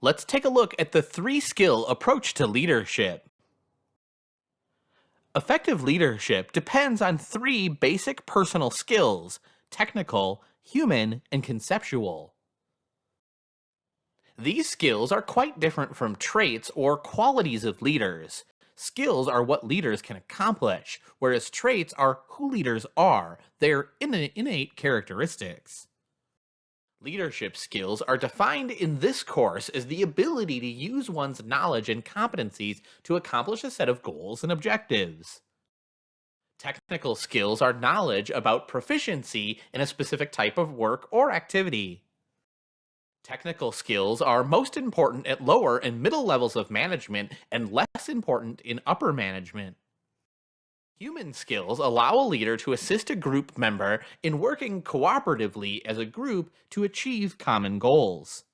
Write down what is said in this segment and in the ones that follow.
Let's take a look at the three-skill approach to leadership. Effective leadership depends on three basic personal skills: technical, human, and conceptual. These skills are quite different from traits or qualities of leaders. Skills are what leaders can accomplish, whereas traits are who leaders are, their innate characteristics. Leadership skills are defined in this course as the ability to use one's knowledge and competencies to accomplish a set of goals and objectives. Technical skills are knowledge about proficiency in a specific type of work or activity. Technical skills are most important at lower and middle levels of management and less important in upper management. Human skills allow a leader to assist a group member in working cooperatively as a group to achieve common goals.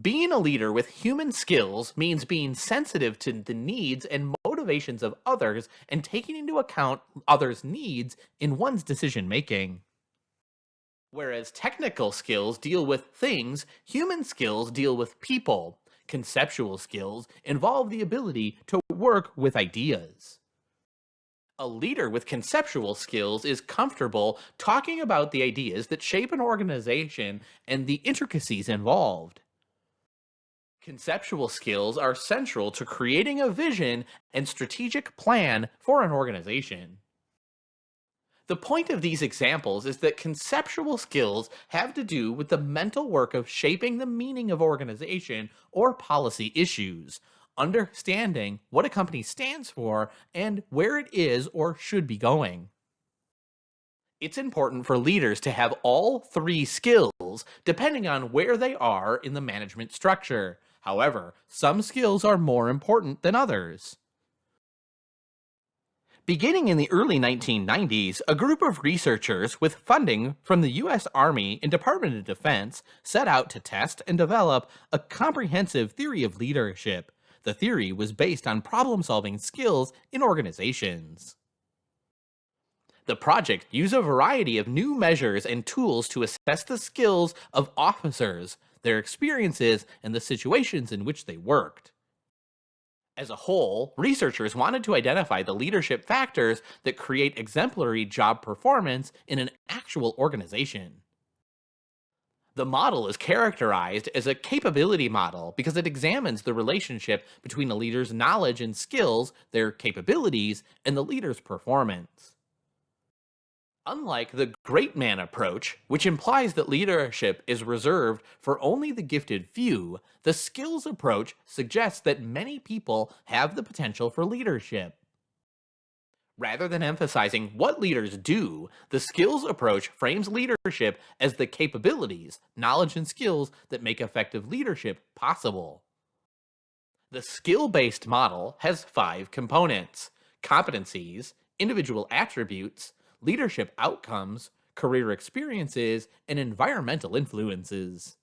Being a leader with human skills means being sensitive to the needs and motivations of others and taking into account others' needs in one's decision making. Whereas technical skills deal with things, human skills deal with people. Conceptual skills involve the ability to work with ideas. A leader with conceptual skills is comfortable talking about the ideas that shape an organization and the intricacies involved. Conceptual skills are central to creating a vision and strategic plan for an organization. The point of these examples is that conceptual skills have to do with the mental work of shaping the meaning of organization or policy issues, understanding what a company stands for and where it is or should be going. It's important for leaders to have all three skills depending on where they are in the management structure. However, some skills are more important than others. Beginning in the early 1990s, a group of researchers with funding from the U.S. Army and Department of Defense set out to test and develop a comprehensive theory of leadership. The theory was based on problem-solving skills in organizations. The project used a variety of new measures and tools to assess the skills of officers, their experiences, and the situations in which they worked. As a whole, researchers wanted to identify the leadership factors that create exemplary job performance in an actual organization. The model is characterized as a capability model because it examines the relationship between a leader's knowledge and skills, their capabilities, and the leader's performance. Unlike the great man approach, which implies that leadership is reserved for only the gifted few, the skills approach suggests that many people have the potential for leadership. Rather than emphasizing what leaders do, the skills approach frames leadership as the capabilities, knowledge, and skills that make effective leadership possible. The skill-based model has 5 components: competencies, individual attributes, leadership outcomes, career experiences, and environmental influences.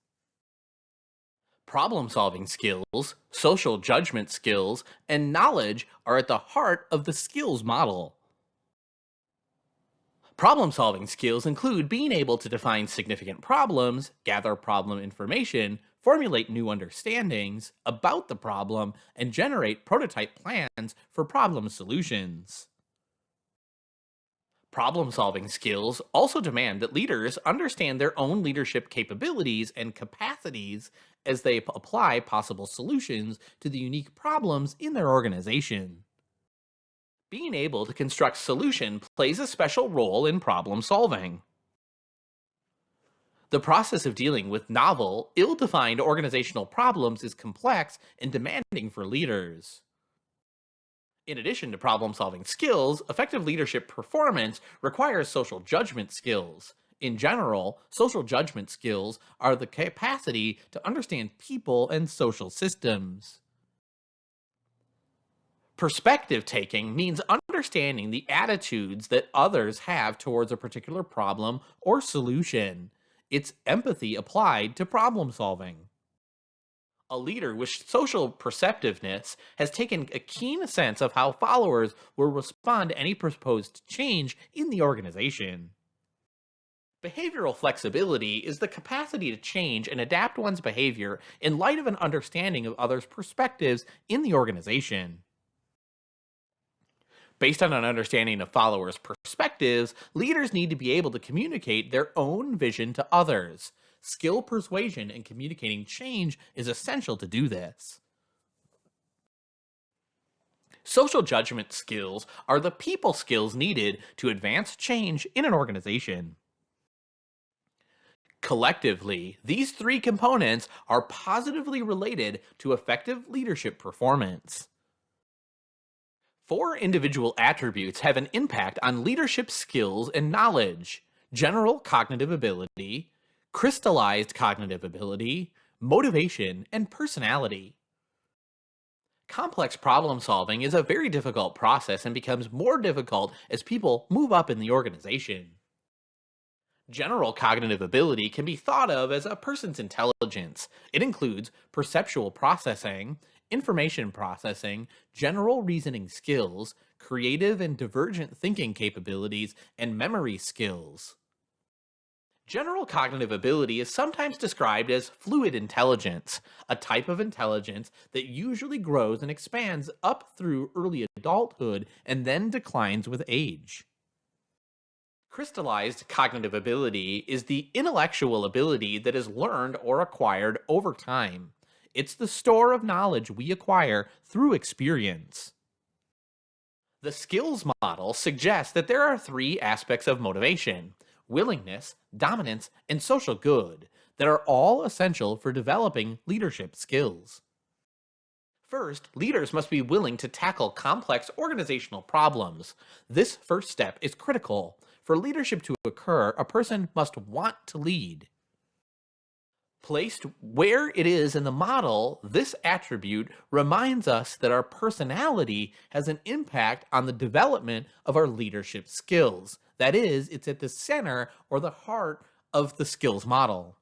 Problem-solving skills, social judgment skills, and knowledge are at the heart of the skills model. Problem-solving skills include being able to define significant problems, gather problem information, formulate new understandings about the problem, and generate prototype plans for problem solutions. Problem-solving skills also demand that leaders understand their own leadership capabilities and capacities as they apply possible solutions to the unique problems in their organization. Being able to construct solutions plays a special role in problem solving. The process of dealing with novel, ill-defined organizational problems is complex and demanding for leaders. In addition to problem-solving skills, effective leadership performance requires social judgment skills. In general, social judgment skills are the capacity to understand people and social systems. Perspective taking means understanding the attitudes that others have towards a particular problem or solution. It's empathy applied to problem solving. A leader with social perceptiveness has taken a keen sense of how followers will respond to any proposed change in the organization. Behavioral flexibility is the capacity to change and adapt one's behavior in light of an understanding of others' perspectives in the organization. Based on an understanding of followers' perspectives, leaders need to be able to communicate their own vision to others. Skill persuasion and communicating change is essential to do this. Social judgment skills are the people skills needed to advance change in an organization. Collectively, these three components are positively related to effective leadership performance. Four individual attributes have an impact on leadership skills and knowledge: general cognitive ability, crystallized cognitive ability, motivation, and personality. Complex problem solving is a very difficult process and becomes more difficult as people move up in the organization. General cognitive ability can be thought of as a person's intelligence. It includes perceptual processing, information processing, general reasoning skills, creative and divergent thinking capabilities, and memory skills. General cognitive ability is sometimes described as fluid intelligence, a type of intelligence that usually grows and expands up through early adulthood and then declines with age. Crystallized cognitive ability is the intellectual ability that is learned or acquired over time. It's the store of knowledge we acquire through experience. The skills model suggests that there are three aspects of motivation: willingness, dominance, and social good that are all essential for developing leadership skills. First, leaders must be willing to tackle complex organizational problems. This first step is critical. For leadership to occur, a person must want to lead. Placed where it is in the model, this attribute reminds us that our personality has an impact on the development of our leadership skills. That is, it's at the center or the heart of the skills model.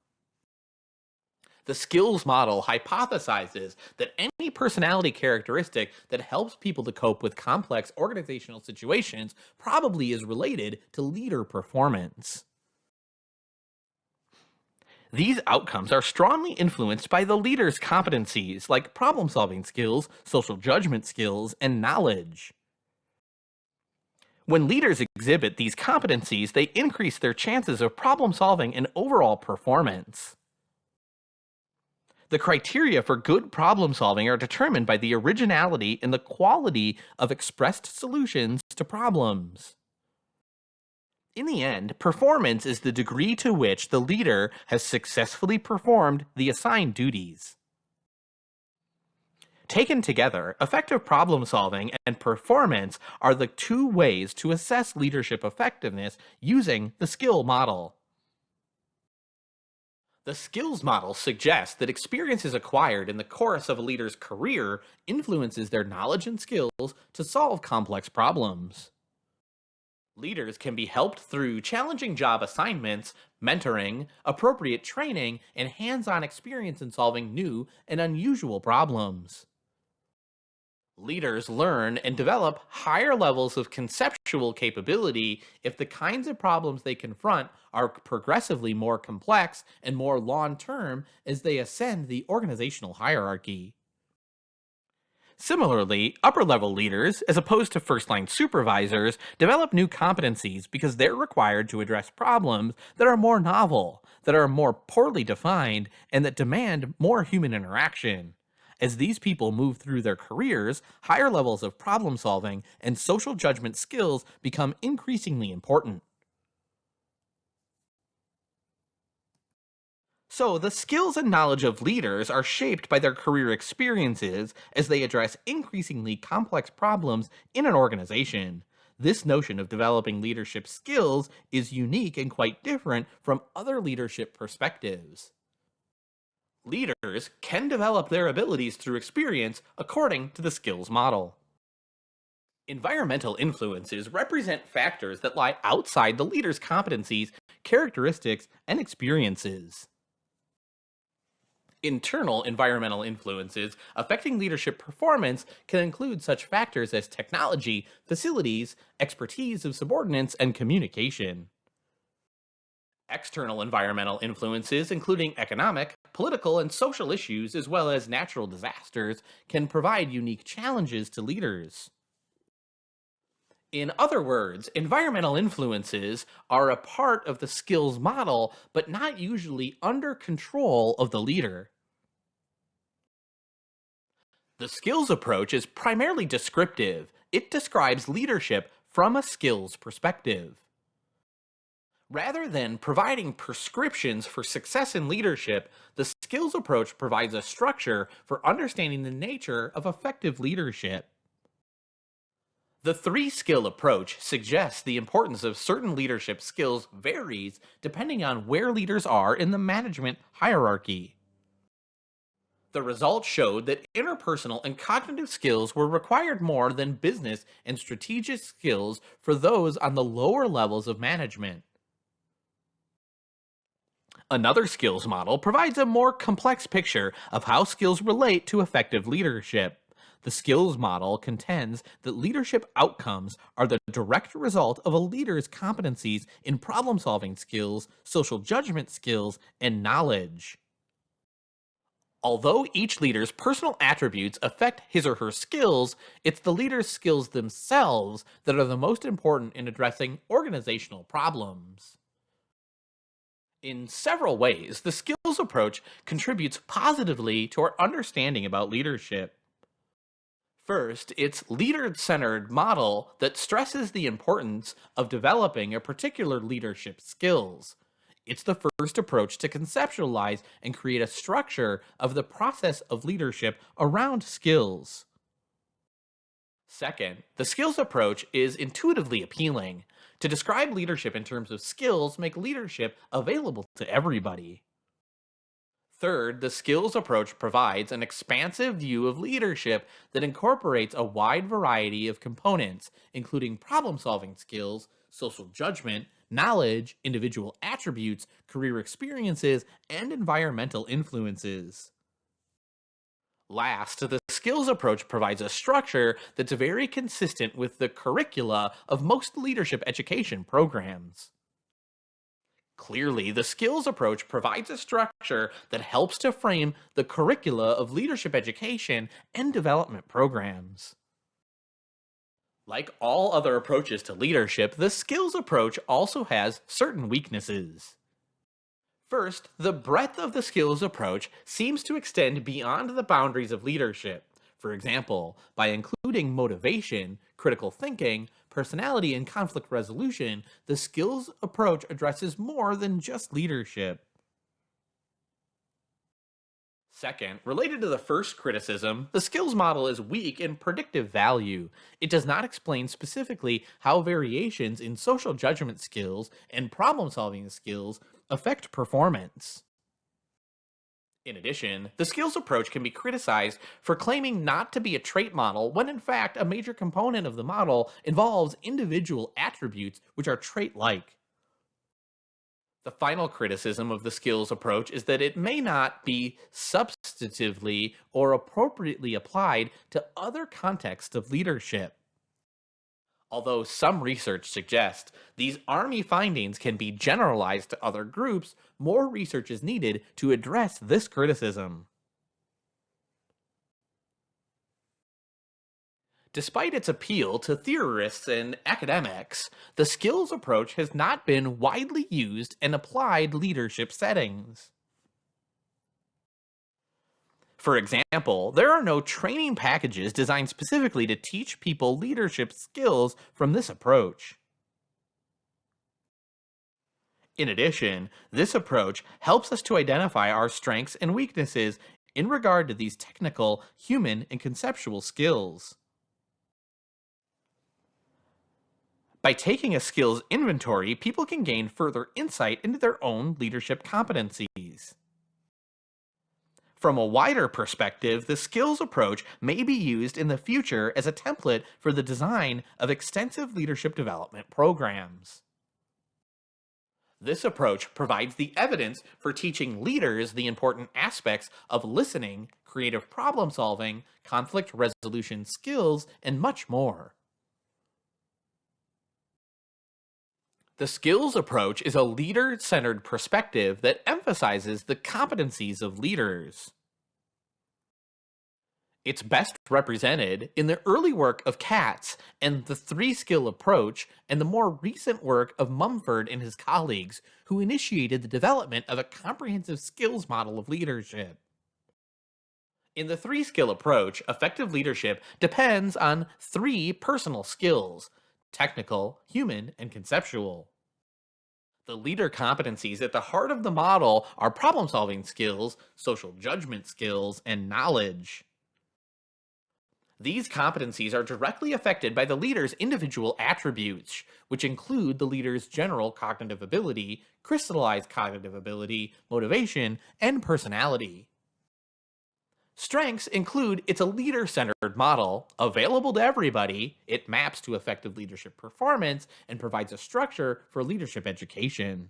The skills model hypothesizes that any personality characteristic that helps people to cope with complex organizational situations probably is related to leader performance. These outcomes are strongly influenced by the leader's competencies like problem solving skills, social judgment skills, and knowledge. When leaders exhibit these competencies, they increase their chances of problem solving and overall performance. The criteria for good problem solving are determined by the originality and the quality of expressed solutions to problems. In the end, performance is the degree to which the leader has successfully performed the assigned duties. Taken together, effective problem solving and performance are the two ways to assess leadership effectiveness using the skill model. The skills model suggests that experiences acquired in the course of a leader's career influences their knowledge and skills to solve complex problems. Leaders can be helped through challenging job assignments, mentoring, appropriate training, and hands-on experience in solving new and unusual problems. Leaders learn and develop higher levels of conceptual capability if the kinds of problems they confront are progressively more complex and more long term as they ascend the organizational hierarchy. Similarly, upper level leaders, as opposed to first line supervisors, develop new competencies because they're required to address problems that are more novel, that are more poorly defined, and that demand more human interaction. As these people move through their careers, higher levels of problem solving and social judgment skills become increasingly important. So, the skills and knowledge of leaders are shaped by their career experiences as they address increasingly complex problems in an organization. This notion of developing leadership skills is unique and quite different from other leadership perspectives. Leaders can develop their abilities through experience according to the skills model. Environmental influences represent factors that lie outside the leader's competencies, characteristics, and experiences. Internal environmental influences affecting leadership performance can include such factors as technology, facilities, expertise of subordinates, and communication. External environmental influences, including economic, political, and social issues, as well as natural disasters, can provide unique challenges to leaders. In other words, environmental influences are a part of the skills model, but not usually under control of the leader. The skills approach is primarily descriptive. It describes leadership from a skills perspective. Rather than providing prescriptions for success in leadership, the skills approach provides a structure for understanding the nature of effective leadership. The three skill approach suggests the importance of certain leadership skills varies depending on where leaders are in the management hierarchy. The results showed that interpersonal and cognitive skills were required more than business and strategic skills for those on the lower levels of management. Another skills model provides a more complex picture of how skills relate to effective leadership. The skills model contends that leadership outcomes are the direct result of a leader's competencies in problem solving skills, social judgment skills, and knowledge. Although each leader's personal attributes affect his or her skills, it's the leader's skills themselves that are the most important in addressing organizational problems. In several ways, the skills approach contributes positively to our understanding about leadership. First, it's leader-centered model that stresses the importance of developing a particular leadership skills. It's the first approach to conceptualize and create a structure of the process of leadership around skills. Second, the skills approach is intuitively appealing. To describe leadership in terms of skills make leadership available to everybody. Third, the skills approach provides an expansive view of leadership that incorporates a wide variety of components, including problem solving skills, social judgment, knowledge, individual attributes, career experiences, and environmental influences. Last, the skills approach provides a structure that's very consistent with the curricula of most leadership education programs. Clearly, the skills approach provides a structure that helps to frame the curricula of leadership education and development programs. Like all other approaches to leadership, the skills approach also has certain weaknesses. First, the breadth of the skills approach seems to extend beyond the boundaries of leadership. For example, by including motivation, critical thinking, personality, and conflict resolution, the skills approach addresses more than just leadership. Second, related to the first criticism, the skills model is weak in predictive value. It does not explain specifically how variations in social judgment skills and problem solving skills affect performance. In addition, the skills approach can be criticized for claiming not to be a trait model when in fact a major component of the model involves individual attributes which are trait like. The final criticism of the skills approach is that it may not be substantively or appropriately applied to other contexts of leadership. Although some research suggests these Army findings can be generalized to other groups, more research is needed to address this criticism. Despite its appeal to theorists and academics, the skills approach has not been widely used in applied leadership settings. For example, there are no training packages designed specifically to teach people leadership skills from this approach. In addition, this approach helps us to identify our strengths and weaknesses in regard to these technical, human, and conceptual skills. By taking a skills inventory, people can gain further insight into their own leadership competencies. From a wider perspective, the skills approach may be used in the future as a template for the design of extensive leadership development programs. This approach provides the evidence for teaching leaders the important aspects of listening, creative problem solving, conflict resolution skills, and much more. The skills approach is a leader centered perspective that emphasizes the competencies of leaders. It's best represented in the early work of Katz and the three skill approach, and the more recent work of Mumford and his colleagues, who initiated the development of a comprehensive skills model of leadership. In the three skill approach, effective leadership depends on three personal skills: technical, human, and conceptual. The leader competencies at the heart of the model are problem solving skills, social judgment skills, and knowledge. These competencies are directly affected by the leader's individual attributes, which include the leader's general cognitive ability, crystallized cognitive ability, motivation, and personality. Strengths include it's a leader centered model, available to everybody, it maps to effective leadership performance, and provides a structure for leadership education.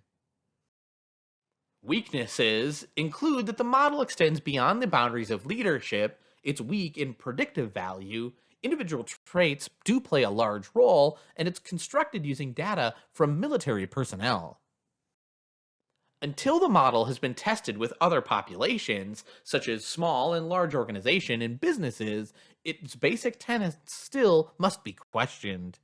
Weaknesses include that the model extends beyond the boundaries of leadership, it's weak in predictive value, individual traits do play a large role, and it's constructed using data from military personnel. Until the model has been tested with other populations, such as small and large organization and businesses, its basic tenets still must be questioned.